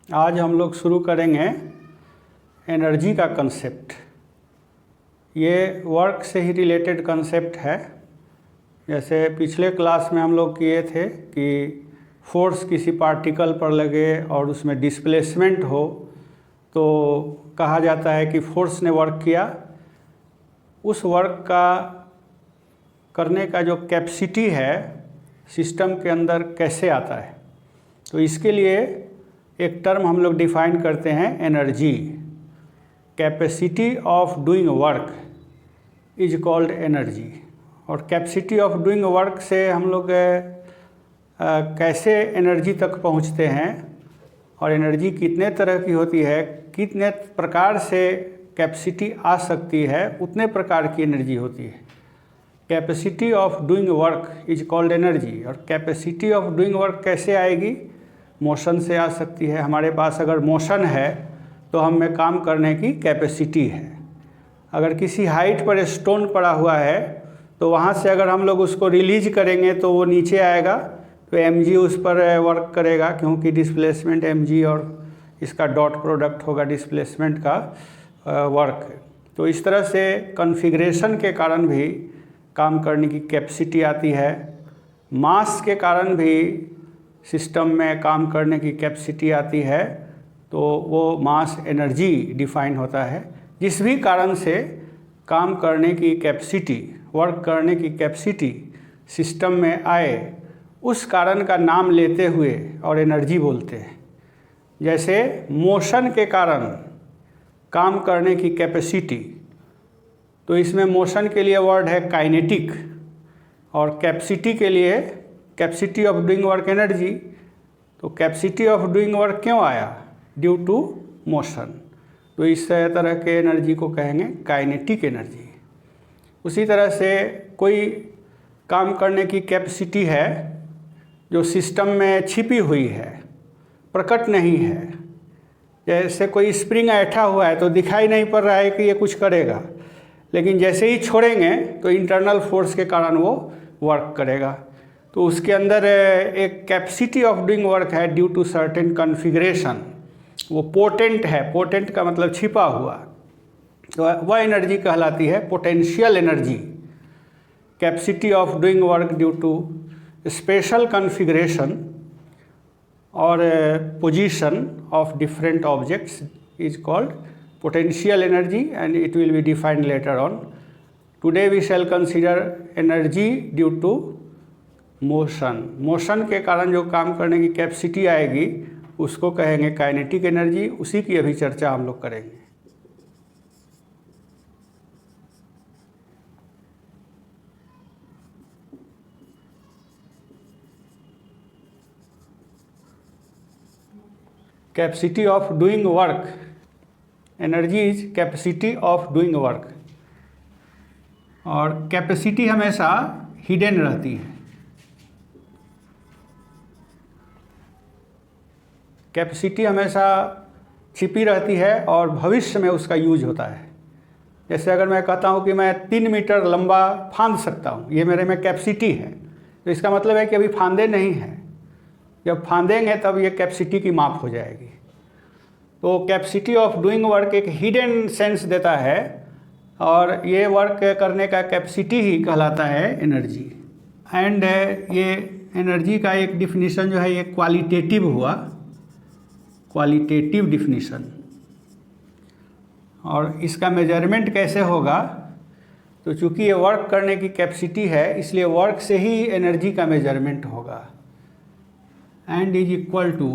आज हम लोग शुरू करेंगे एनर्जी का कंसेप्ट। ये वर्क से ही रिलेटेड कंसेप्ट है। जैसे पिछले क्लास में हम लोग किए थे कि फोर्स किसी पार्टिकल पर लगे और उसमें डिस्प्लेसमेंट हो तो कहा जाता है कि फोर्स ने वर्क किया। उस वर्क का करने का जो कैपेसिटी है सिस्टम के अंदर कैसे आता है, तो इसके लिए एक टर्म हम लोग डिफाइन करते हैं energy. Capacity of doing work is called energy. और कैपेसिटी ऑफ डूइंग वर्क से हम लोग कैसे एनर्जी तक पहुंचते हैं और एनर्जी कितने तरह की होती है, कितने प्रकार से कैपेसिटी आ सकती है, उतने प्रकार की एनर्जी होती है। Capacity of doing work is called energy. और कैपेसिटी ऑफ डूइंग वर्क कैसे आएगी? मोशन से आ सकती है। हमारे पास अगर मोशन है तो हम में काम करने की कैपेसिटी है। अगर किसी हाइट पर स्टोन पड़ा हुआ है तो वहाँ से अगर हम लोग उसको रिलीज करेंगे तो वो नीचे आएगा, तो mg उस पर वर्क करेगा, क्योंकि डिस्प्लेसमेंट mg और इसका डॉट प्रोडक्ट होगा डिस्प्लेसमेंट का वर्क। तो इस तरह से कॉन्फ़िगरेशन के कारण भी काम करने की कैपेसिटी आती है। मास के कारण भी सिस्टम में काम करने की कैपेसिटी आती है, तो वो मास एनर्जी डिफाइन होता है। जिस भी कारण से काम करने की कैपेसिटी, वर्क करने की कैपेसिटी सिस्टम में आए, उस कारण का नाम लेते हुए और एनर्जी बोलते हैं। जैसे मोशन के कारण काम करने की कैपेसिटी, तो इसमें मोशन के लिए वर्ड है काइनेटिक, और कैपेसिटी के लिए capacity of doing work energy. तो कैपेसिटी ऑफ डूइंग वर्क क्यों आया? Due to motion. तो इस तरह के एनर्जी को कहेंगे काइनेटिक एनर्जी। उसी तरह से कोई काम करने की कैपेसिटी है जो सिस्टम में छिपी हुई है, प्रकट नहीं है। जैसे कोई स्प्रिंग ऐठा हुआ है तो दिखाई नहीं पड़ रहा है कि ये कुछ करेगा, लेकिन जैसे ही छोड़ेंगे तो इंटरनल फोर्स के कारण वो वर्क करेगा। तो उसके अंदर एक कैपेसिटी ऑफ डूइंग वर्क है ड्यू टू सर्टेन कॉन्फ़िगरेशन। वो पोटेंट है। पोटेंट का मतलब छिपा हुआ, तो वह एनर्जी कहलाती है potential energy. Capacity of doing work due to special configuration और position of different objects is called potential energy, and it will be defined later on. Today we shall consider energy due to motion. Motion के कारण जो काम करने की capacity आएगी उसको कहेंगे काइनेटिक एनर्जी। उसी की अभी चर्चा हम लोग करेंगे। Capacity of doing work energy is capacity of doing work. और कैपेसिटी हमेशा हिडन रहती है। कैपेसिटी हमेशा छिपी रहती है और भविष्य में उसका यूज होता है। जैसे अगर मैं कहता हूँ कि मैं 3 मीटर लंबा फांद सकता हूँ, ये मेरे में कैपेसिटी है, तो इसका मतलब है कि अभी फांदे नहीं हैं। जब फांदेंगे तब ये कैपेसिटी की माप हो जाएगी। तो कैपेसिटी ऑफ डूइंग वर्क एक हिडन सेंस देता है, और ये वर्क करने का कैपेसिटी ही कहलाता है एनर्जी। एंड ये एनर्जी का एक डिफिनीशन जो है ये क्वालिटेटिव हुआ, क्वालिटेटिव डिफिनीशन। और इसका मेजरमेंट कैसे होगा? तो चूँकि ये वर्क करने की कैपेसिटी है, इसलिए वर्क से ही एनर्जी का मेजरमेंट होगा। And is equal to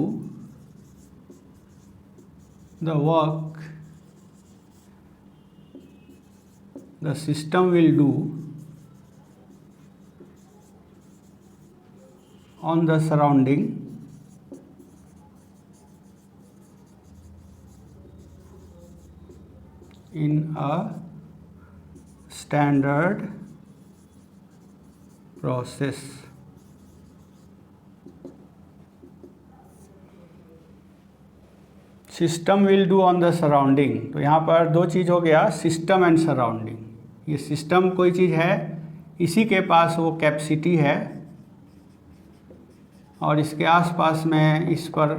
the work the system will do on the surrounding in a standard process. System will do on the surrounding. तो यहाँ पर दो चीज़ हो गया, सिस्टम एंड सराउंडिंग। ये सिस्टम कोई चीज़ है, इसी के पास वो कैपेसिटी है और इसके आसपास में इस पर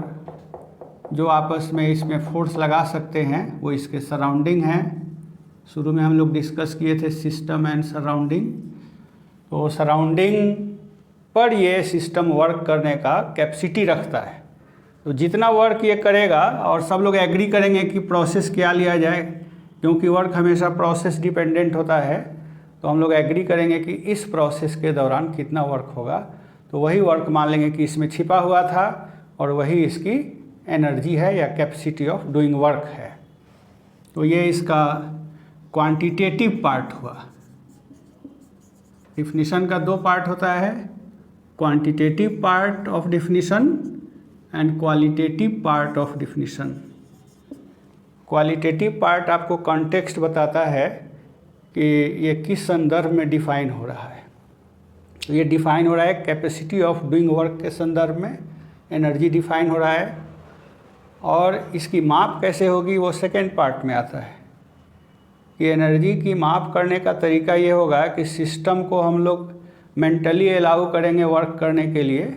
जो आपस में इसमें फोर्स लगा सकते हैं वो इसके सराउंडिंग हैं। शुरू में हम लोग डिस्कस किए थे सिस्टम एंड सराउंडिंग। तो सराउंडिंग पर ये सिस्टम वर्क करने का कैपेसिटी रखता है। तो जितना वर्क ये करेगा, और सब लोग एग्री करेंगे कि प्रोसेस क्या लिया जाए, क्योंकि वर्क हमेशा प्रोसेस डिपेंडेंट होता है। तो हम लोग एग्री करेंगे कि इस प्रोसेस के दौरान कितना वर्क होगा, तो वही वर्क मान लेंगे कि इसमें छिपा हुआ था और वही इसकी एनर्जी है या कैपेसिटी ऑफ डूइंग वर्क है। तो ये इसका क्वांटिटेटिव पार्ट हुआ। डिफिनीशन का दो पार्ट होता है, quantitative part of definition and qualitative part of definition. Qualitative part आपको कॉन्टेक्स्ट बताता है कि ये किस संदर्भ में डिफाइन हो रहा है। तो ये डिफाइन हो रहा है कैपेसिटी ऑफ डूइंग वर्क के संदर्भ में, एनर्जी डिफाइन हो रहा है। और इसकी माप कैसे होगी वो सेकेंड पार्ट में आता है कि एनर्जी की माप करने का तरीका ये होगा कि सिस्टम को हम लोग मेंटली अलाउ करेंगे वर्क करने के लिए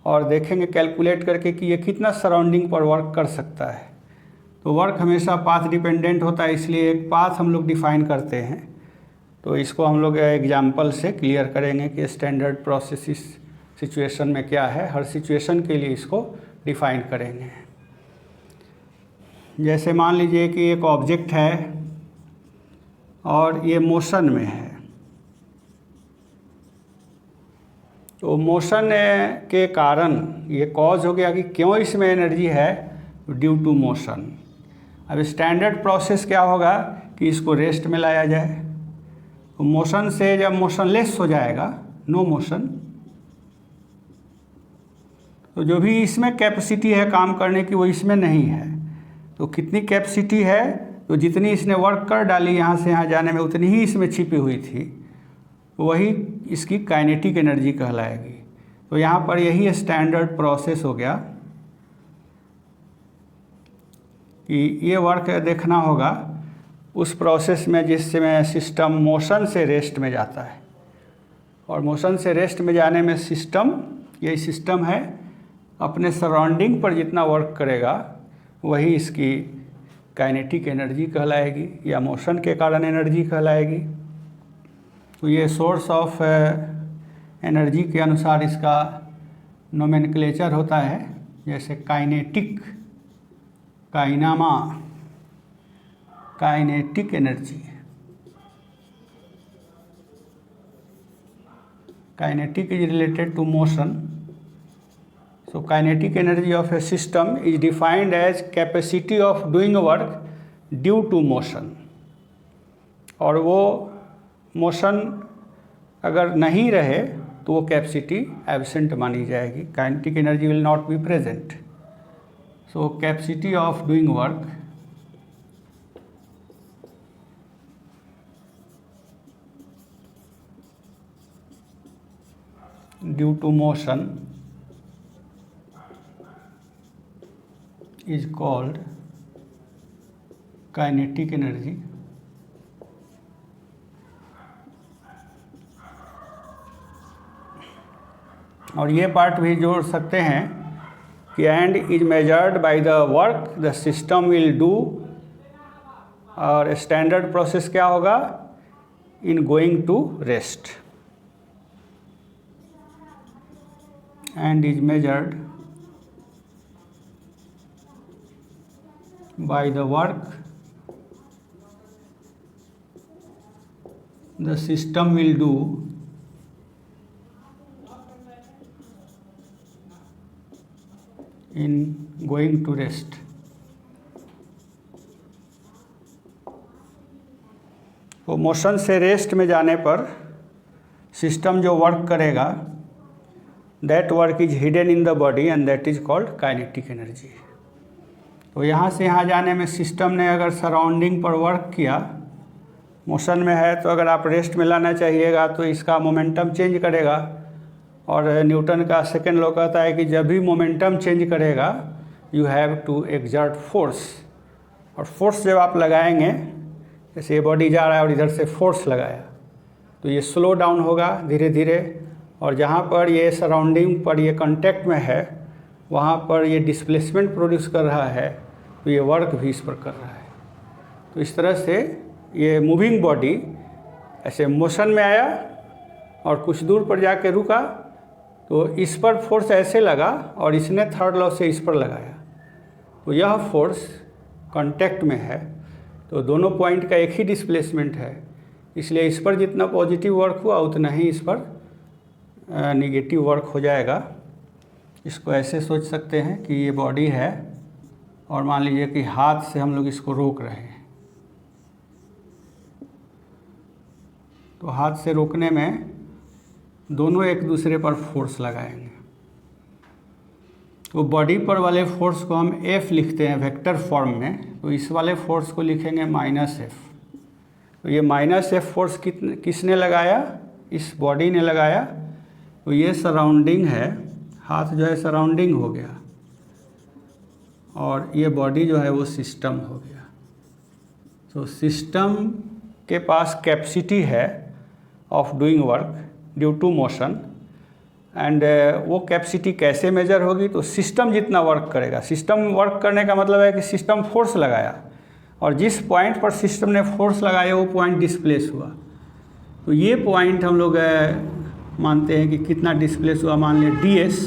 और देखेंगे कैलकुलेट करके कि ये कितना सराउंडिंग पर वर्क कर सकता है। तो वर्क हमेशा पाथ डिपेंडेंट होता है, इसलिए एक पाथ हम लोग डिफाइन करते हैं। तो इसको हम लोग एग्जाम्पल से क्लियर करेंगे कि स्टैंडर्ड प्रोसेस इस सिचुएशन में क्या है। हर सिचुएशन के लिए इसको डिफाइन करेंगे। जैसे मान लीजिए कि एक ऑब्जेक्ट है और ये मोशन में है, तो मोशन के कारण ये कॉज हो गया कि क्यों इसमें एनर्जी है, ड्यू टू मोशन। अब स्टैंडर्ड प्रोसेस क्या होगा कि इसको रेस्ट में लाया जाए। तो मोशन से जब मोशनलेस हो जाएगा, नो मोशन, तो जो भी इसमें कैपेसिटी है काम करने की वो इसमें नहीं है। तो कितनी कैपेसिटी है, तो जितनी इसने वर्क कर डाली यहाँ से यहाँ जाने में उतनी ही इसमें छिपी हुई थी, वही इसकी काइनेटिक एनर्जी कहलाएगी। तो यहाँ पर यही स्टैंडर्ड प्रोसेस हो गया कि ये वर्क देखना होगा उस प्रोसेस में जिसमें सिस्टम मोशन से रेस्ट में जाता है। और मोशन से रेस्ट में जाने में सिस्टम, यही सिस्टम है, अपने सराउंडिंग पर जितना वर्क करेगा वही इसकी काइनेटिक एनर्जी कहलाएगी या मोशन के कारण एनर्जी कहलाएगी। तो ये सोर्स ऑफ एनर्जी के अनुसार इसका नोमेनक्लेचर होता है, जैसे काइनेटिक, काइनामा, kinetic energy. Kinetic is related to motion. So kinetic energy of a system is defined as capacity of doing work due to motion। और वो मोशन अगर नहीं रहे तो वो कैपेसिटी एब्सेंट मानी जाएगी, kinetic energy will not be present. So capacity of doing work due to motion is called kinetic energy। और ये पार्ट भी जोड़ सकते हैं कि and is measured by the work the system will do. और स्टैंडर्ड प्रोसेस क्या होगा, in going to rest. And is measured by the work the system will do in going to rest। तो motion से rest में जाने पर system जो work करेगा, that work is hidden in the body and that is called kinetic energy. तो यहाँ से यहाँ जाने में सिस्टम ने अगर सराउंडिंग पर वर्क किया, मोशन में है, तो अगर आप रेस्ट में लाना चाहिएगा तो इसका मोमेंटम चेंज करेगा। और न्यूटन का सेकेंड लॉ कहता है कि जब भी मोमेंटम चेंज करेगा you have to exert force. और फोर्स जब आप लगाएंगे, जैसे ये बॉडी जा रहा है और इधर से फोर्स लगाया, तो ये स्लो डाउन होगा धीरे धीरे। और जहाँ पर ये सराउंडिंग पर ये कांटेक्ट में है वहाँ पर ये डिस्प्लेसमेंट प्रोड्यूस कर रहा है, तो ये वर्क भी इस पर कर रहा है। तो इस तरह से ये मूविंग बॉडी ऐसे मोशन में आया और कुछ दूर पर जाके रुका, तो इस पर फोर्स ऐसे लगा और इसने थर्ड लॉ से इस पर लगाया, तो यह फोर्स कांटेक्ट में है, तो दोनों पॉइंट का एक ही डिस्प्लेसमेंट है, इसलिए इस पर जितना पॉजिटिव वर्क हुआ उतना ही इस पर नेगेटिव वर्क हो जाएगा। इसको ऐसे सोच सकते हैं कि ये बॉडी है और मान लीजिए कि हाथ से हम लोग इसको रोक रहे हैं, तो हाथ से रोकने में दोनों एक दूसरे पर फोर्स लगाएंगे, तो बॉडी पर वाले फोर्स को हम F लिखते हैं वेक्टर फॉर्म में, तो इस वाले फोर्स को लिखेंगे -F। तो ये -F फोर्स किसने लगाया? इस बॉडी ने लगाया। तो ये सराउंडिंग है, हाथ जो है सराउंडिंग हो गया और ये बॉडी जो है वो सिस्टम हो गया। तो सिस्टम के पास कैपेसिटी है of doing work due to motion, and वो कैपेसिटी कैसे मेजर होगी? तो सिस्टम जितना वर्क करेगा। सिस्टम वर्क करने का मतलब है कि सिस्टम फोर्स लगाया और जिस पॉइंट पर सिस्टम ने फोर्स लगाया वो पॉइंट डिस्प्लेस हुआ। तो ये पॉइंट हम लोग मानते हैं कि कितना डिस्प्लेस हुआ, मान लिया ds।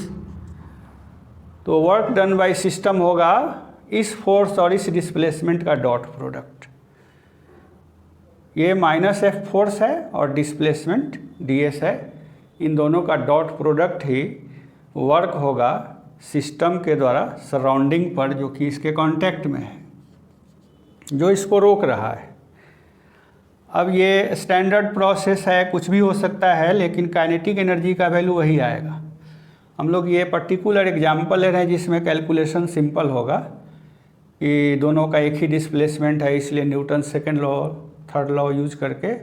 तो वर्क डन बाय सिस्टम होगा इस फोर्स और इस डिस्प्लेसमेंट का डॉट प्रोडक्ट। ये -F फोर्स है और डिस्प्लेसमेंट ds है, इन दोनों का डॉट प्रोडक्ट ही वर्क होगा सिस्टम के द्वारा सराउंडिंग पर, जो कि इसके कांटेक्ट में है, जो इसको रोक रहा है। अब ये स्टैंडर्ड प्रोसेस है, कुछ भी हो सकता है, लेकिन काइनेटिक एनर्जी का वैल्यू वही आएगा। हम लोग ये पर्टिकुलर एग्जांपल ले रहे हैं जिसमें कैलकुलेशन सिंपल होगा कि दोनों का एक ही डिस्प्लेसमेंट है, इसलिए Newton second law third law use करके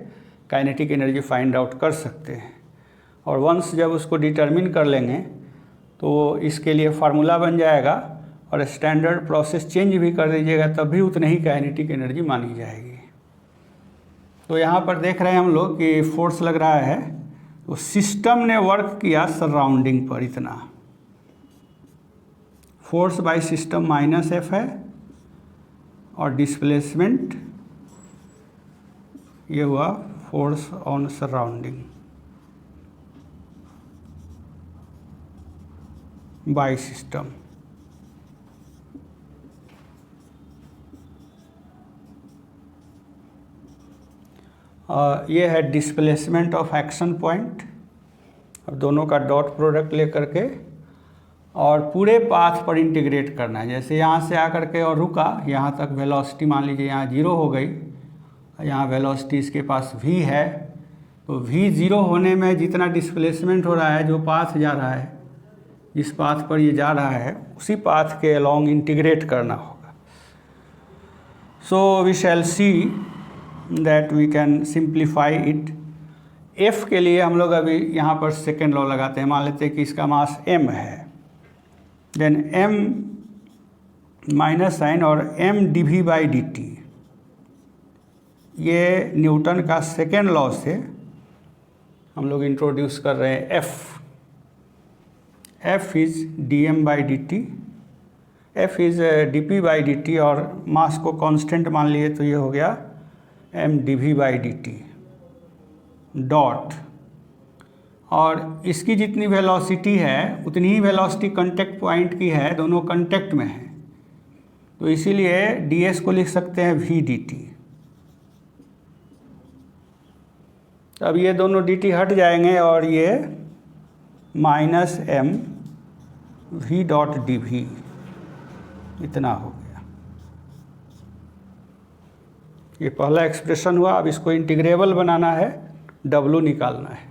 काइनेटिक एनर्जी फाइंड आउट कर सकते हैं। और वंस जब उसको डिटरमिन कर लेंगे तो इसके लिए फार्मूला बन जाएगा और स्टैंडर्ड प्रोसेस चेंज भी कर दीजिएगा तब भी उतनी ही काइनेटिक एनर्जी मानी जाएगी। तो यहाँ पर देख रहे हैं हम लोग कि फोर्स लग रहा है, तो सिस्टम ने वर्क किया सराउंडिंग पर इतना, फोर्स बाय सिस्टम -F है और डिस्प्लेसमेंट ये हुआ force on surrounding by system. ये है डिस्प्लेसमेंट ऑफ एक्शन पॉइंट, अब दोनों का डॉट प्रोडक्ट लेकर के और पूरे पाथ पर इंटीग्रेट करना है। जैसे यहाँ से आकर के और रुका, यहाँ तक वेलोसिटी मान लीजिए यहाँ 0 हो गई, यहाँ वेलोसिटी इसके पास v है, तो v 0 होने में जितना डिस्प्लेसमेंट हो रहा है, जो पाथ जा रहा है, जिस पाथ पर ये जा रहा है उसी पाथ के अलॉन्ग इंटीग्रेट करना होगा। So we shall see that we can simplify it. F के लिए हम लोग अभी यहाँ पर सेकेंड लॉ लगाते हैं, मान लेते हैं कि इसका मास m है, देन m माइनस साइन और m dv/dt, ये न्यूटन का सेकेंड लॉ से हम लोग इंट्रोड्यूस कर रहे हैं। F is dm/dt, F is dp/dt और मास को कांस्टेंट मान लिए तो ये हो गया m dv/dt डॉट, और इसकी जितनी वेलोसिटी है उतनी ही वेलोसिटी कांटेक्ट पॉइंट की है, दोनों कांटेक्ट में है, तो इसीलिए ds को लिख सकते हैं v dt। अब ये दोनों dt हट जाएंगे और ये -m v डॉट dv इतना हो गया। ये पहला एक्सप्रेशन हुआ। अब इसको इंटीग्रेबल बनाना है, w निकालना है।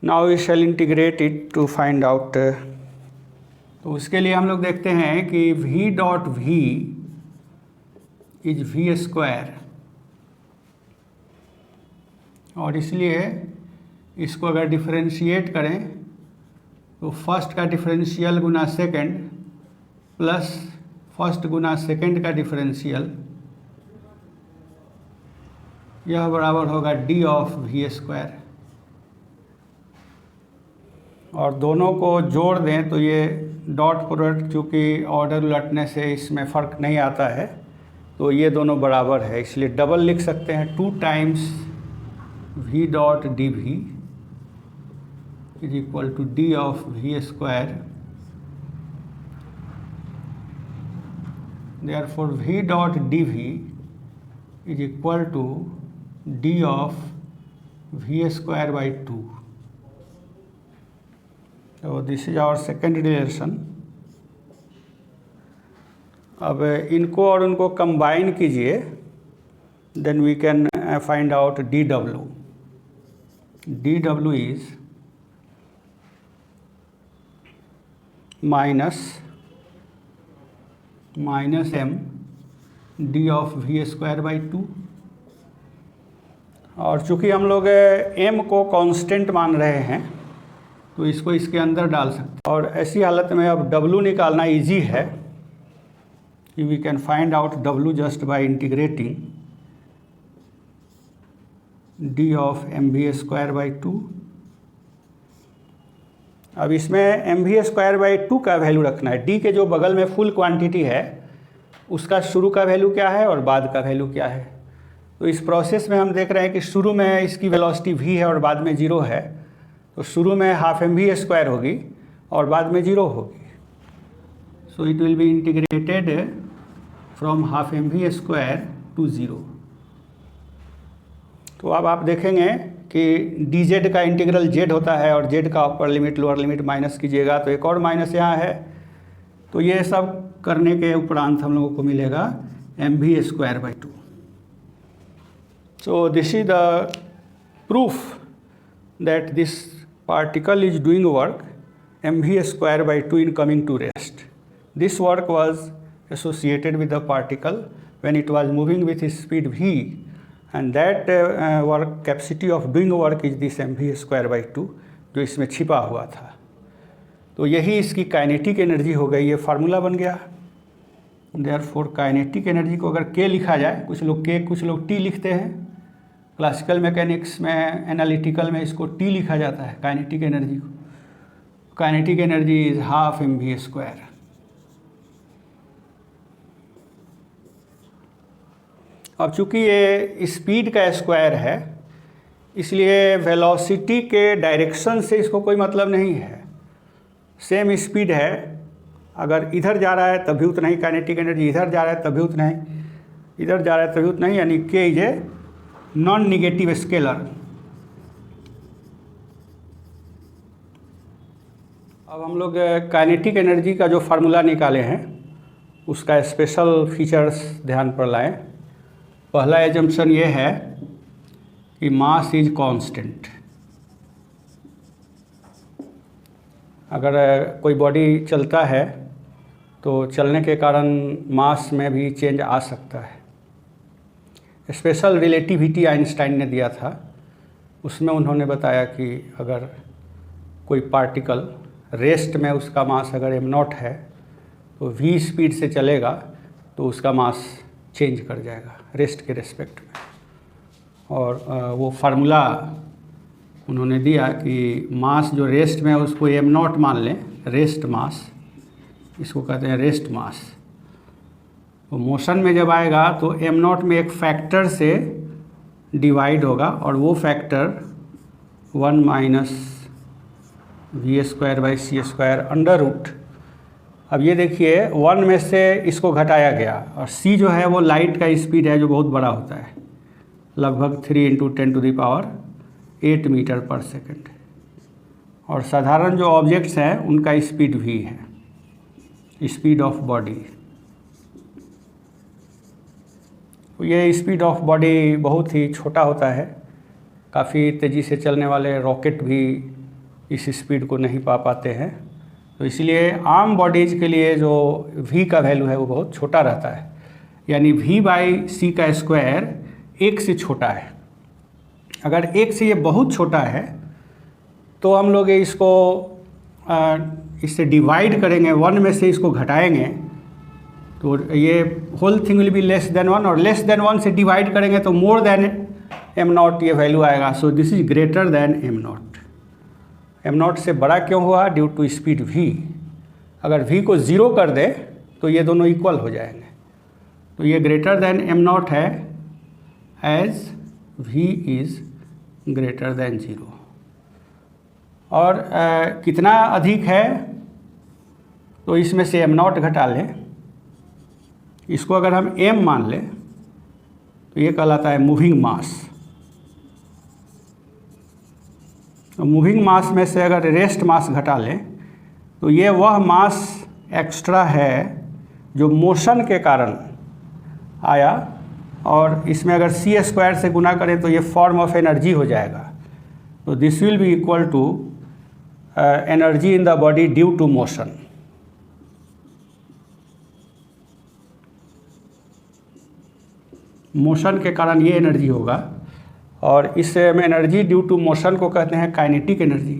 Now we shall integrate it to find out. तो उसके लिए हम लोग देखते हैं कि v dot v is v square, और इसलिए इसको अगर डिफरेंशिएट करें तो फर्स्ट का डिफरेंशियल गुना सेकंड प्लस फर्स्ट गुना सेकंड का डिफरेंशियल, यह बराबर होगा d ऑफ v स्क्वायर। और दोनों को जोड़ दें तो ये डॉट प्रोडक्ट चूँकि ऑर्डर उलटने से इसमें फ़र्क नहीं आता है, तो ये दोनों बराबर है, इसलिए डबल लिख सकते हैं 2 times v dot d v is equal to d of v square. Therefore v dot d v is equal to d of v square by 2। तो this is our second relation. अब इनको और उनको combine कीजिए, then we can find out d डब्ल्यू। D डब्ल्यू is minus m d of v square by 2। और चूँकि हम लोग m को कांस्टेंट मान रहे हैं तो इसको इसके अंदर डाल सकते हैं, और ऐसी हालत में अब w निकालना इजी है। We can find out w just by integrating d of m v square by 2। अब इसमें एम वी स्क्वायर बाई 2 का वैल्यू रखना है। d के जो बगल में फुल क्वांटिटी है उसका शुरू का वैल्यू क्या है और बाद का वैल्यू क्या है। तो इस प्रोसेस में हम देख रहे हैं कि शुरू में इसकी वेलोसिटी v है और बाद में 0 है, तो शुरू में हाफ एम वी स्क्वायर होगी और बाद में 0 होगी। So it will be integrated from half m v square to 0। तो अब आप देखेंगे कि डी जेड का इंटीग्रल जेड होता है और जेड का upper limit lower limit minus कीजिएगा तो एक और माइनस यहाँ है। तो ये सब करने के उपरांत हम लोगों को मिलेगा m v square by 2। So this is the proof that this particle is doing work mv square by 2 in coming to rest. This work was associated with the particle when it was moving with speed v, and that work capacity of doing work is this mv square by 2 जो इसमें छिपा हुआ था। तो यही इसकी kinetic energy हो गई, ये फार्मूला बन गया। देयरफॉर काइनेटिक एनर्जी को अगर k लिखा जाए, कुछ लोग k कुछ लोग t लिखते हैं, क्लासिकल मैकेनिक्स में एनालिटिकल में इसको T लिखा जाता है काइनेटिक एनर्जी को। Kinetic energy is half m v square. अब चूंकि ये स्पीड का स्क्वायर है इसलिए वेलोसिटी के डायरेक्शन से इसको कोई मतलब नहीं है। सेम स्पीड है, अगर इधर जा रहा है तब भी उतना ही काइनेटिक एनर्जी, इधर जा रहा है तब भी उतना ही, इधर जा रहा है तभी उतना ही, यानी k is a non negative scalar. अब हम लोग काइनेटिक एनर्जी का जो फार्मूला निकाले हैं उसका स्पेशल फीचर्स ध्यान पर लाएं। पहला एजम्पशन ये है कि मास इज कांस्टेंट। अगर कोई बॉडी चलता है तो चलने के कारण मास में भी चेंज आ सकता है। स्पेशल रिलेटिविटी आइंस्टाइन ने दिया था, उसमें उन्होंने बताया कि अगर कोई पार्टिकल रेस्ट में उसका मास अगर m0 है तो v स्पीड से चलेगा तो उसका मास चेंज कर जाएगा रेस्ट के रेस्पेक्ट में। और वो फार्मूला उन्होंने दिया कि मास जो रेस्ट में है उसको m0 मान लें, रेस्ट मास, इसको कहते हैं रेस्ट मास। तो मोशन में जब आएगा तो m0 में एक फैक्टर से डिवाइड होगा और वो factor 1 minus v square by c square under root. अब ये देखिए 1 में से इसको घटाया गया और c जो है वो लाइट का स्पीड है जो बहुत बड़ा होता है, लगभग 3 × 10⁸ मीटर पर सेकेंड। और साधारण जो ऑब्जेक्ट्स हैं उनका स्पीड v है, स्पीड ऑफ बॉडी। तो ये स्पीड ऑफ बॉडी बहुत ही छोटा होता है, काफ़ी तेज़ी से चलने वाले रॉकेट भी इस स्पीड को नहीं पा पाते हैं। तो इसलिए आम बॉडीज़ के लिए जो v का वैल्यू है वो बहुत छोटा रहता है, यानी v/c का स्क्वायर 1 से छोटा है। अगर 1 से ये बहुत छोटा है तो हम लोग इसको इससे डिवाइड करेंगे, 1 में से इसको घटाएंगे तो ये whole thing will be less than 1, और लेस देन 1 से डिवाइड करेंगे तो मोर देन m0 ये वैल्यू आएगा। So this is greater than m0। M naught से बड़ा क्यों हुआ? Due to speed v। अगर v को 0 कर दे तो ये दोनों इक्वल हो जाएंगे, तो ये ग्रेटर देन एम नॉट है as v is greater than 0। और कितना अधिक है? तो इसमें से एम नॉट घटा लें, इसको अगर हम m मान लें तो ये कहलाता है मूविंग मास। तो मूविंग मास में से अगर रेस्ट मास घटा लें तो ये वह मास एक्स्ट्रा है जो मोशन के कारण आया, और इसमें अगर c² से गुना करें तो ये फॉर्म ऑफ एनर्जी हो जाएगा। तो this will be equal to energy in the body due to motion. Motion के कारण ये एनर्जी होगा, और इससे हम एनर्जी ड्यू टू मोशन को कहते हैं काइनेटिक एनर्जी।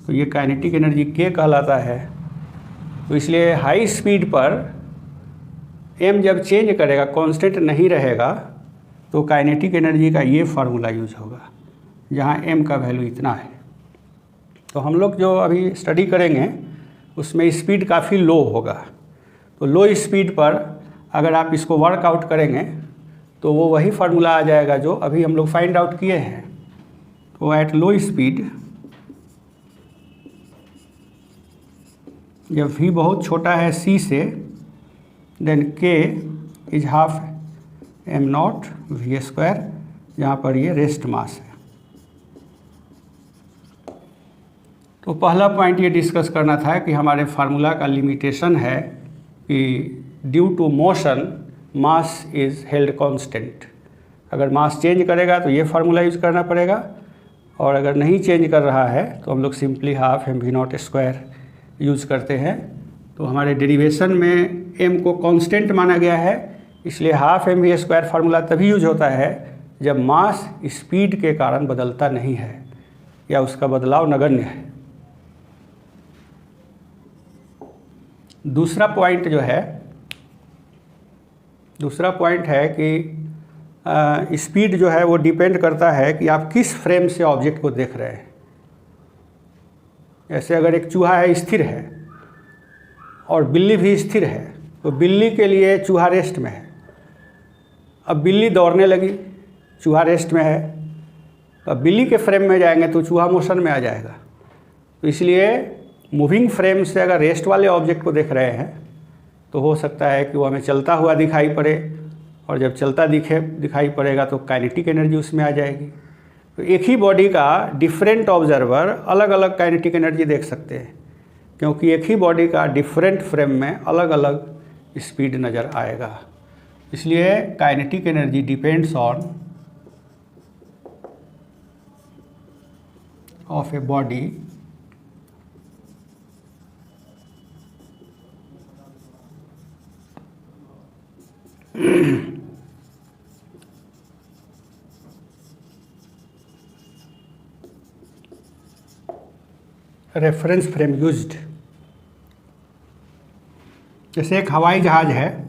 तो ये काइनेटिक एनर्जी के कहलाता है। तो इसलिए हाई स्पीड पर m जब चेंज करेगा, कांस्टेंट नहीं रहेगा, तो काइनेटिक एनर्जी का ये फार्मूला यूज होगा, जहाँ m का वैल्यू इतना है। तो हम लोग जो अभी स्टडी करेंगे उसमें स्पीड काफ़ी लो होगा। तो लो स्पीड पर अगर आप इसको वर्कआउट करेंगे तो वो वही फार्मूला आ जाएगा जो अभी हम लोग फाइंड आउट किए हैं। तो एट लो स्पीड जब v बहुत छोटा है c से, then k is half m naught v², जहाँ पर ये रेस्ट मास है। तो पहला पॉइंट ये डिस्कस करना था कि हमारे फार्मूला का लिमिटेशन है कि due to motion mass is held constant. अगर मास चेंज करेगा तो ये फार्मूला यूज़ करना पड़ेगा, और अगर नहीं चेंज कर रहा है तो हम लोग सिंपली हाफ mv0² यूज़ करते हैं। तो हमारे डेरिवेशन में m को कांस्टेंट माना गया है, इसलिए हाफ mv² फार्मूला तभी यूज होता है जब मास स्पीड के कारण बदलता नहीं है या उसका बदलाव नगण्य है। दूसरा पॉइंट है कि स्पीड जो है वो डिपेंड करता है कि आप किस फ्रेम से ऑब्जेक्ट को देख रहे हैं। ऐसे अगर एक चूहा है, स्थिर है, और बिल्ली भी स्थिर है, तो बिल्ली के लिए चूहा रेस्ट में है। अब बिल्ली दौड़ने लगी, चूहा रेस्ट में है, तो अब बिल्ली के फ्रेम में जाएंगे तो चूहा मोशन में आ जाएगा। तो इसलिए मूविंग फ्रेम से अगर रेस्ट वाले ऑब्जेक्ट को देख रहे हैं तो हो सकता है कि वो हमें चलता हुआ दिखाई पड़े, और जब चलता दिखाई पड़ेगा तो काइनेटिक एनर्जी उसमें आ जाएगी। तो एक ही बॉडी का डिफरेंट ऑब्जर्वर अलग अलग काइनेटिक एनर्जी देख सकते हैं, क्योंकि एक ही बॉडी का डिफरेंट फ्रेम में अलग अलग स्पीड नज़र आएगा। इसलिए kinetic energy depends on off a body reference frame used. जैसे एक हवाई जहाज़ है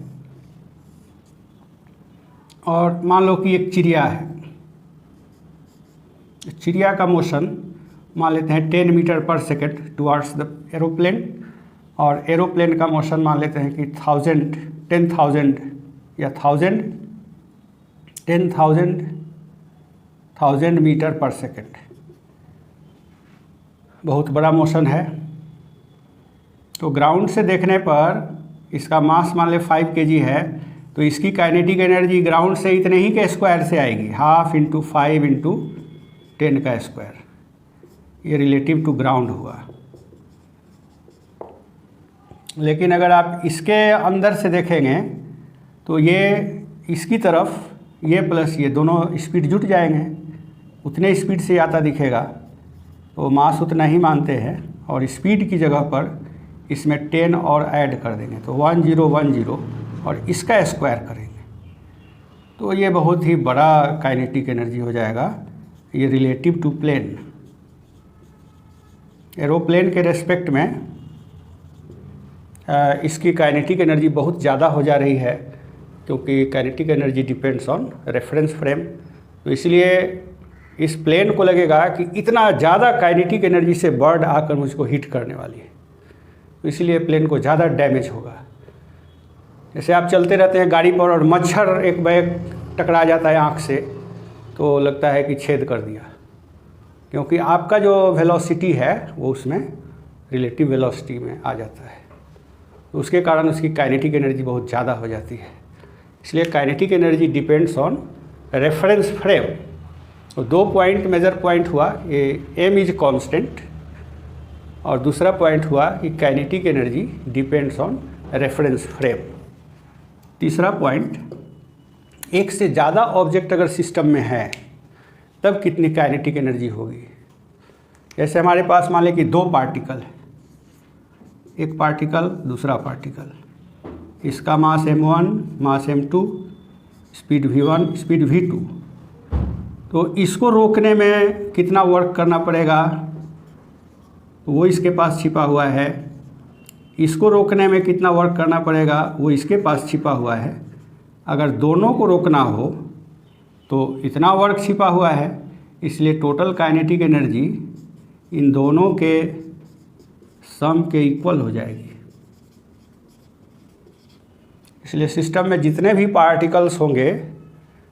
और मान लो कि एक चिड़िया है। चिड़िया का मोशन मान लेते हैं 10 मीटर पर सेकेंड टुवार्ड्स द एरोप्लेन, और एरोप्लेन का मोशन मान लेते हैं कि 10,000 या 10,000 मीटर पर सेकेंड। बहुत बड़ा मोशन है। तो ग्राउंड से देखने पर इसका मास मान ले 5 kg है, तो इसकी काइनेटिक एनर्जी ग्राउंड से इतने ही के स्क्वायर से आएगी, 1/2 × 5 × 10 का स्क्वायर। ये रिलेटिव टू ग्राउंड हुआ। लेकिन अगर आप इसके अंदर से देखेंगे तो ये इसकी तरफ ये प्लस ये दोनों स्पीड जुट जाएंगे, उतने स्पीड से आता दिखेगा, तो मास उतना ही मानते हैं, और स्पीड की जगह पर इसमें 10 और ऐड कर देंगे, तो 1010 और इसका स्क्वायर करेंगे, तो ये बहुत ही बड़ा काइनेटिक एनर्जी हो जाएगा। ये रिलेटिव टू प्लेन। एरोप्लेन के रेस्पेक्ट में इसकी काइनेटिक एनर्जी बहुत ज़्यादा हो जा रही है, क्योंकि kinetic energy depends on reference frame. तो इसलिए इस प्लेन को लगेगा कि इतना ज़्यादा काइनेटिक एनर्जी से बर्ड आकर मुझको हिट करने वाली है, तो इसलिए प्लेन को ज़्यादा डैमेज होगा। जैसे आप चलते रहते हैं गाड़ी पर और मच्छर एक बैग टकरा जाता है आँख से, तो लगता है कि छेद कर दिया, क्योंकि आपका जो वेलोसिटी है वो उसमें रिलेटिव वेलोसिटी में आ जाता है, तो उसके कारण उसकी काइनेटिक एनर्जी बहुत ज़्यादा हो जाती है। इसलिए kinetic energy depends on reference frame. तो 2 पॉइंट मेजर पॉइंट हुआ, ये एम इज कांस्टेंट, और दूसरा पॉइंट हुआ कि kinetic energy depends on reference frame. तीसरा पॉइंट, एक से ज़्यादा ऑब्जेक्ट अगर सिस्टम में है तब कितनी काइनेटिक एनर्जी होगी। जैसे हमारे पास मान लें कि 2 पार्टिकल है, एक पार्टिकल दूसरा पार्टिकल, इसका मास m1 मास m2, speed v1 speed v2, तो इसको रोकने में कितना वर्क करना पड़ेगा, वो इसके पास छिपा हुआ है। इसको रोकने में कितना वर्क करना पड़ेगा, वो इसके पास छिपा हुआ है। अगर दोनों को रोकना हो तो इतना वर्क छिपा हुआ है, इसलिए टोटल काइनेटिक एनर्जी इन दोनों के सम के इक्वल हो जाएगी। इसलिए सिस्टम में जितने भी पार्टिकल्स होंगे,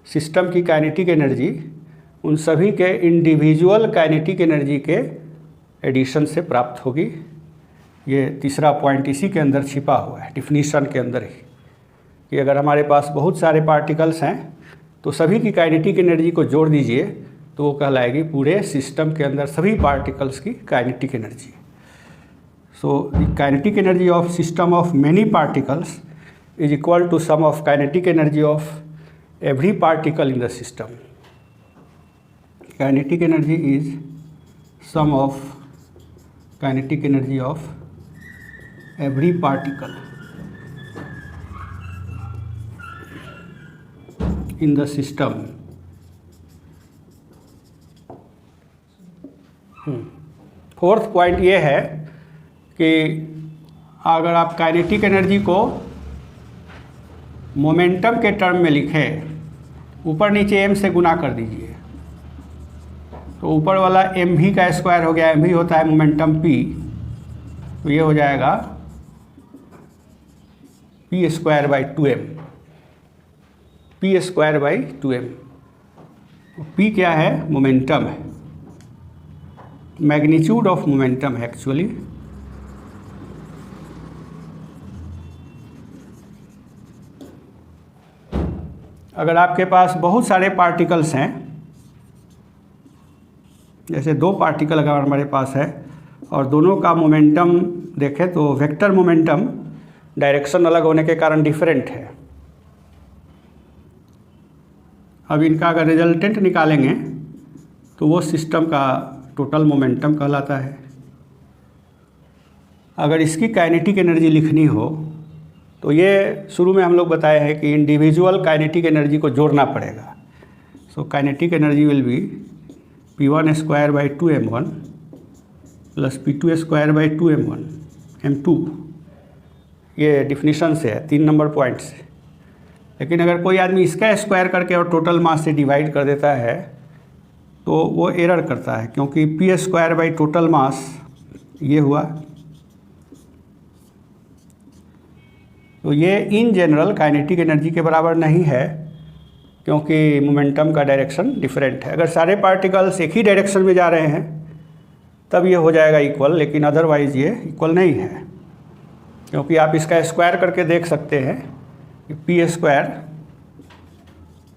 सिस्टम की काइनेटिक एनर्जी उन सभी के इंडिविजुअल काइनेटिक एनर्जी के एडिशन से प्राप्त होगी। ये तीसरा पॉइंट इसी के अंदर छिपा हुआ है, डिफिनीशन के अंदर ही, कि अगर हमारे पास बहुत सारे पार्टिकल्स हैं तो सभी की काइनेटिक एनर्जी को जोड़ दीजिए तो वो कहलाएगी पूरे सिस्टम के अंदर सभी पार्टिकल्स की kinetic energy. So the kinetic energy of system of many particles is equal to sum of kinetic energy of every particle in the system. Kinetic energy is sum of kinetic energy of every particle in the system. Fourth point ये है कि अगर आप kinetic energy को momentum के term में लिखें, ऊपर नीचे m से गुना कर दीजिए, तो ऊपर वाला एम भी का स्क्वायर हो गया, एम भी होता है मोमेंटम p, तो ये हो जाएगा p square by 2m, p square by 2m। p क्या है, मोमेंटम है, मैग्नीट्यूड ऑफ मोमेंटम है एक्चुअली। अगर आपके पास बहुत सारे पार्टिकल्स हैं, जैसे 2 पार्टिकल अगर हमारे पास है और दोनों का मोमेंटम देखें तो वेक्टर मोमेंटम डायरेक्शन अलग होने के कारण डिफरेंट है। अब इनका अगर रिजल्टेंट निकालेंगे तो वो सिस्टम का टोटल मोमेंटम कहलाता है। अगर इसकी काइनेटिक एनर्जी लिखनी हो तो ये शुरू में हम लोग बताए हैं कि इंडिविजुअल काइनेटिक एनर्जी को जोड़ना पड़ेगा। So kinetic energy will be p1 square by 2m1 plus p2 square by 2m1 m2। ये डिफिनीशन से है, 3 नंबर पॉइंट से। लेकिन अगर कोई आदमी इसका स्क्वायर करके और टोटल मास से डिवाइड कर देता है तो वो एरर करता है, क्योंकि p square by total mass ये हुआ, तो ये इन जनरल काइनेटिक एनर्जी के बराबर नहीं है, क्योंकि मोमेंटम का डायरेक्शन डिफरेंट है। अगर सारे पार्टिकल्स एक ही डायरेक्शन में जा रहे हैं तब ये हो जाएगा इक्वल, लेकिन अदरवाइज़ ये इक्वल नहीं है, क्योंकि आप इसका स्क्वायर करके देख सकते हैं कि p square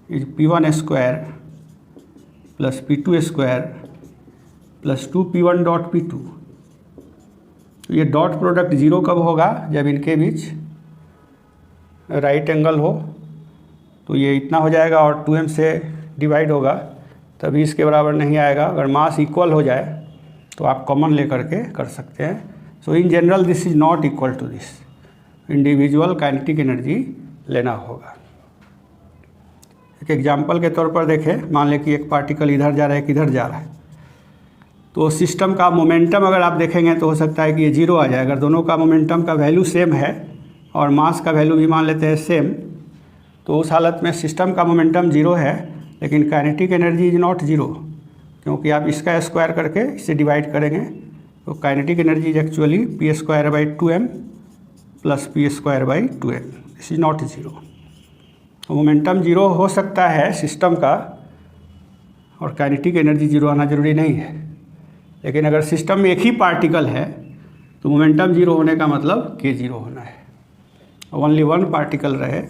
is p1 square plus p2 square plus 2p1 dot p2। तो ये डॉट प्रोडक्ट 0 कब होगा, जब इनके बीच राइट एंगल हो, तो ये इतना हो जाएगा और 2m से डिवाइड होगा, तभी इसके बराबर नहीं आएगा। अगर मास इक्वल हो जाए तो आप कॉमन लेकर के कर सकते हैं। So in general this is not equal to this, individual kinetic energy लेना होगा। एक एग्जांपल के तौर पर देखें, मान लें कि एक पार्टिकल इधर जा रहा है, किधर जा रहा है, तो सिस्टम का मोमेंटम अगर आप देखेंगे तो हो सकता है कि ये 0 आ जाए। अगर दोनों का मोमेंटम का वैल्यू सेम है और मास का वैल्यू भी मान लेते हैं सेम, तो उस हालत में सिस्टम का मोमेंटम 0 है लेकिन काइनेटिक एनर्जी इज नॉट 0, क्योंकि आप इसका स्क्वायर करके इसे डिवाइड करेंगे तो kinetic energy is actually p²/2m plus p²/2m। This is not zero. Momentum zero हो सकता है सिस्टम का और काइनेटिक एनर्जी जीरो आना जरूरी नहीं है, लेकिन अगर सिस्टम में एक ही पार्टिकल है तो मोमेंटम जीरो होने का मतलब k जीरो होना है। ओनली वन पार्टिकल रहे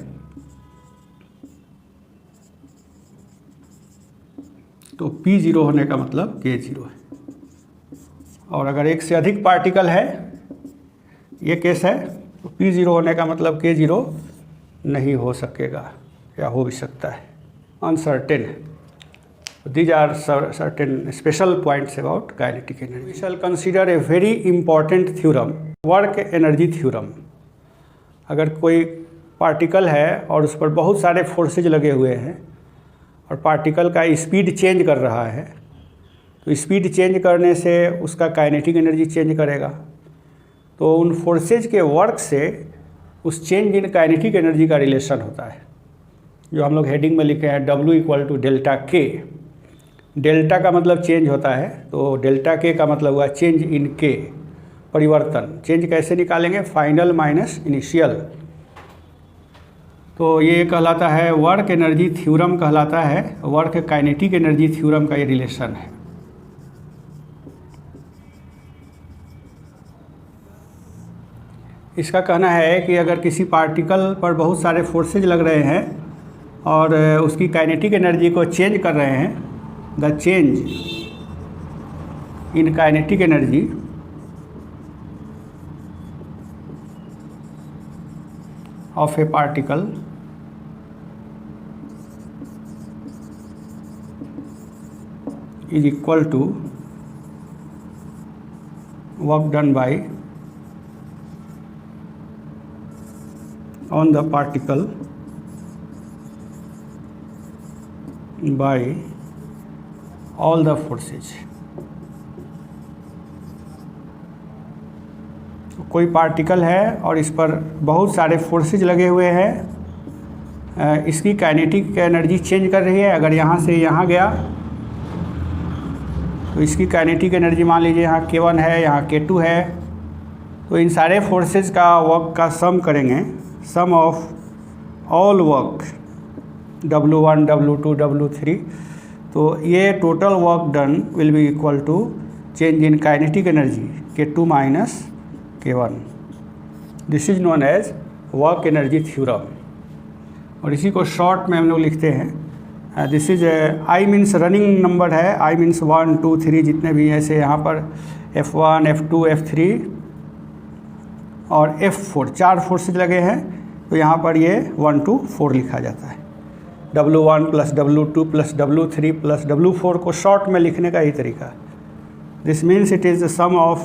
तो p जीरो होने का मतलब k जीरो है, और अगर एक से अधिक पार्टिकल है, ये केस है, तो p जीरो होने का मतलब k जीरो नहीं हो सकेगा या हो भी सकता है, अनसर्टेन है। These are certain special points about kinetic energy. We shall consider a very important theorem, work energy theorem. अगर कोई पार्टिकल है और उस पर बहुत सारे फोर्सेज लगे हुए हैं और पार्टिकल का स्पीड चेंज कर रहा है, तो स्पीड चेंज करने से उसका काइनेटिक एनर्जी चेंज करेगा। तो उन फोर्सेज के वर्क से उस चेंज इन काइनेटिक एनर्जी का रिलेशन होता है, जो हम लोग हेडिंग में लिखे हैं W=Δk। डेल्टा का मतलब चेंज होता है, तो डेल्टा के का मतलब हुआ चेंज इन के, परिवर्तन। चेंज कैसे निकालेंगे? Final minus initial. तो ये कहलाता है वर्क एनर्जी थ्योरम, कहलाता है वर्क काइनेटिक एनर्जी थ्योरम का ये रिलेशन है। इसका कहना है कि अगर किसी पार्टिकल पर बहुत सारे फोर्सेज लग रहे हैं और उसकी काइनेटिक एनर्जी को चेंज कर रहे हैं, the change in kinetic energy of a particle is equal to work done by on the particle by all the forces। कोई पार्टिकल है और इस पर बहुत सारे फोर्सेज लगे हुए हैं, इसकी काइनेटिक एनर्जी चेंज कर रही है। अगर यहाँ से यहाँ गया तो इसकी काइनेटिक एनर्जी मान लीजिए यहाँ K1 है, यहाँ K2 है, तो इन सारे फोर्सेज का वर्क का सम करेंगे, सम of all work W1 W2 W3, तो ये total work done will be equal to change in kinetic energy K2 minus K1। This is known as work energy theorem, और इसी को शॉर्ट में हम लोग लिखते हैं। This is I means running number है, I मीन्स 1 2 3 जितने भी ऐसे यहाँ पर F1 F2 F3 और F4 चार फोर्सेज लगे हैं, तो यहाँ पर ये 1 2 4 लिखा जाता है। W1 plus W2 plus W3 plus W4 को शॉर्ट में लिखने का ही तरीका। This means it is the sum of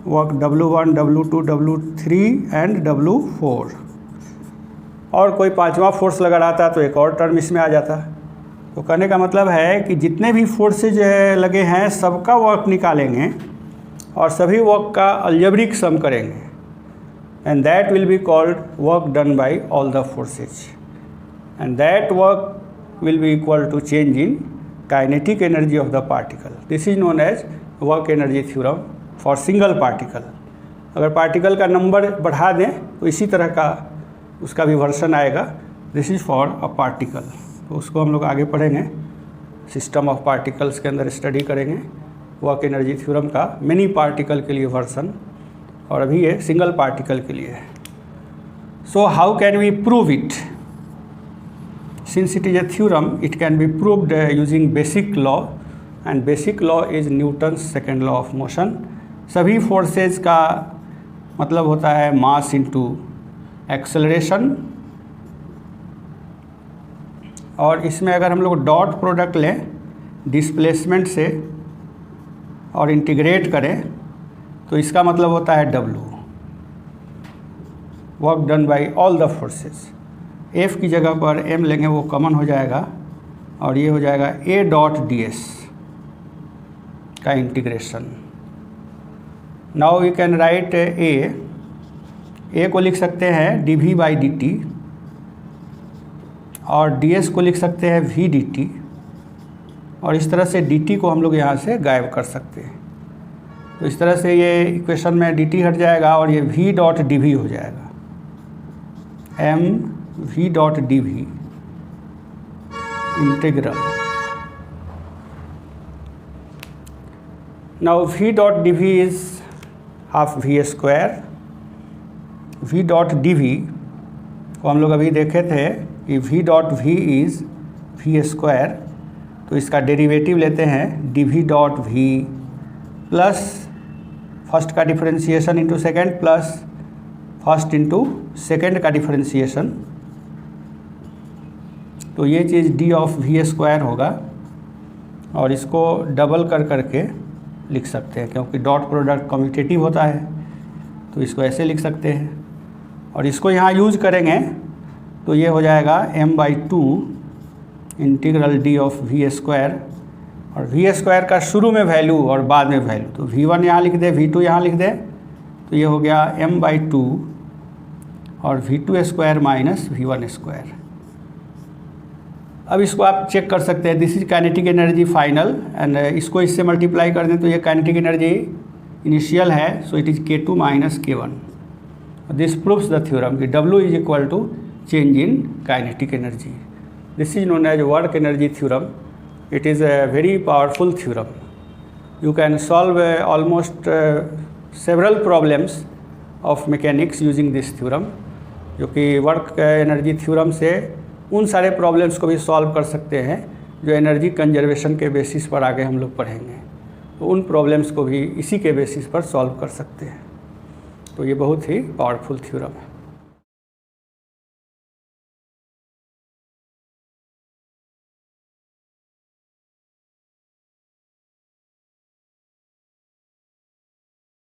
work W1 W2 W3 and W4। और कोई पांचवा फोर्स लगा रहता तो एक और टर्म इसमें आ जाता। तो कहने का मतलब है कि जितने भी फोर्सेज लगे हैं सबका वर्क निकालेंगे और सभी वर्क का अलजेब्रिक सम करेंगे, and that will be called work done by all the forces, and that work will be equal to change in kinetic energy of the particle. This is known as work energy theorem for single particle. अगर particle का number बढ़ा दें तो इसी तरह का उसका भी वर्सन आएगा। This is for a particle, तो उसको हम लोग आगे पढ़ेंगे, सिस्टम ऑफ पार्टिकल्स के अंदर स्टडी करेंगे वर्क एनर्जी थ्योरम का मेनी पार्टिकल के लिए वर्सन, और अभी ये सिंगल पार्टिकल के लिए है। So how can we prove it? Since it is a theorem, it can be proved using basic law, and basic law is Newton's second law of motion. सभी forces का मतलब होता है मास इंटू एक्सेलरेशन, और इसमें अगर हम लोग डॉट प्रोडक्ट लें डिस्प्लेसमेंट से और इंटीग्रेट करें तो इसका मतलब होता है W, work done by all the forces. F की जगह पर M लेंगे, वो कॉमन हो जाएगा और ये हो जाएगा A.ds का integration. Now we can write A को लिख सकते हैं dV/dt और ds को लिख सकते हैं v dt, और इस तरह से dt को हम लोग यहाँ से गायब कर सकते हैं। तो इस तरह से ये इक्वेशन में dt हट जाएगा और ये v डॉट dv हो जाएगा, m v dot dv integral. Now v dot dv is half v square. v dot dv को हम लोग अभी देखे थे कि v dot v is v square, तो इसका डेरिवेटिव लेते हैं dv dot v plus first का differentiation into second plus first into second का डिफरेंशिएशन, तो ये चीज़ d ऑफ v स्क्वायर होगा और इसको डबल कर करके लिख सकते हैं क्योंकि डॉट प्रोडक्ट कम्यूटेटिव होता है, तो इसको ऐसे लिख सकते हैं और इसको यहाँ यूज करेंगे तो ये हो जाएगा m/2 integral d of v square, और v स्क्वायर का शुरू में वैल्यू और बाद में वैल्यू, तो v1 यहाँ लिख दे, v2 यहाँ लिख दे, तो ये हो गया m/2 और v2 square minus v1 square. अब इसको आप चेक कर सकते हैं, this is kinetic energy final and इसको इससे मल्टीप्लाई कर दें तो ये काइनेटिक एनर्जी इनिशियल है, so it is K2 minus K1। This proves the theorem कि W is equal to change in kinetic energy. This is known as work energy theorem. It is a very powerful theorem. You can solve almost several problems of mechanics using this theorem, जो कि work energy theorem से उन सारे problems को भी solve कर सकते हैं जो एनर्जी कंजर्वेशन के बेसिस पर आगे हम लोग पढ़ेंगे, तो उन प्रॉब्लम्स को भी इसी के बेसिस पर सॉल्व कर सकते हैं। तो ये बहुत ही पावरफुल थ्योरम है।